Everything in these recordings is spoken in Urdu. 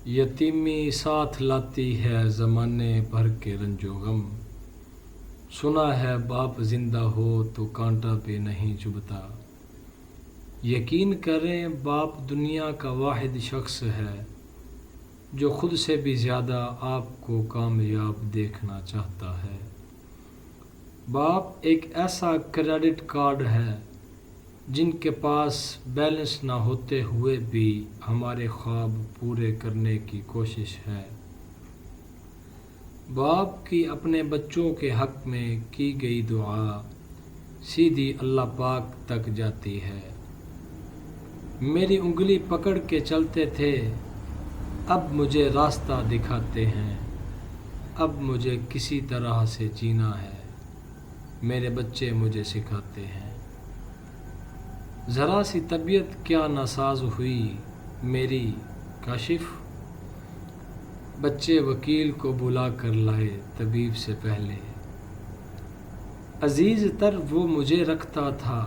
یتیمی ساتھ لاتی ہے زمانے بھر کے رنج و غم، سنا ہے باپ زندہ ہو تو کانٹا بھی نہیں چبھتا۔ یقین کریں باپ دنیا کا واحد شخص ہے جو خود سے بھی زیادہ آپ کو کامیاب دیکھنا چاہتا ہے۔ باپ ایک ایسا کریڈٹ کارڈ ہے جن کے پاس بیلنس نہ ہوتے ہوئے بھی ہمارے خواب پورے کرنے کی کوشش ہے۔ باپ کی اپنے بچوں کے حق میں کی گئی دعا سیدھی اللہ پاک تک جاتی ہے۔ میری انگلی پکڑ کے چلتے تھے، اب مجھے راستہ دکھاتے ہیں، اب مجھے کسی طرح سے جینا ہے، میرے بچے مجھے سکھاتے ہیں۔ ذرا سی طبیعت کیا ناساز ہوئی میری کاشف، بچے وکیل کو بلا کر لائے طبیب سے پہلے۔ عزیز تر وہ مجھے رکھتا تھا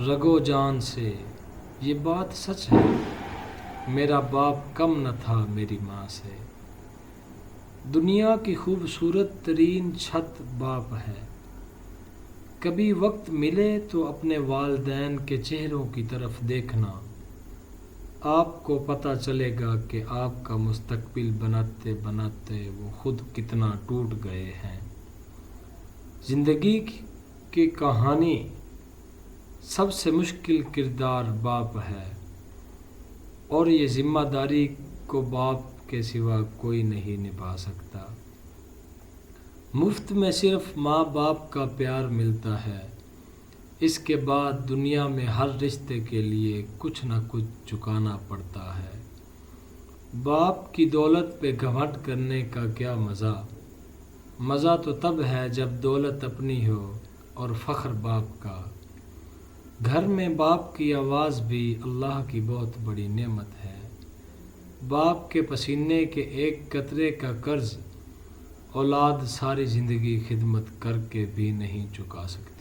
رگو جان سے، یہ بات سچ ہے، میرا باپ کم نہ تھا میری ماں سے۔ دنیا کی خوبصورت ترین چھت باپ ہے، کبھی وقت ملے تو اپنے والدین کے چہروں کی طرف دیکھنا، آپ کو پتہ چلے گا کہ آپ کا مستقبل بناتے بناتے وہ خود کتنا ٹوٹ گئے ہیں۔ زندگی کی کہانی سب سے مشکل کردار باپ ہے، اور یہ ذمہ داری کو باپ کے سوا کوئی نہیں نبھا سکتا۔ مفت میں صرف ماں باپ کا پیار ملتا ہے، اس کے بعد دنیا میں ہر رشتے کے لیے کچھ نہ کچھ چکانا پڑتا ہے۔ باپ کی دولت پہ گھمنڈ کرنے کا کیا مزہ، مزہ تو تب ہے جب دولت اپنی ہو اور فخر باپ کا۔ گھر میں باپ کی آواز بھی اللہ کی بہت بڑی نعمت ہے۔ باپ کے پسینے کے ایک قطرے کا قرض اولاد ساری زندگی خدمت کر کے بھی نہیں چکا سکتی۔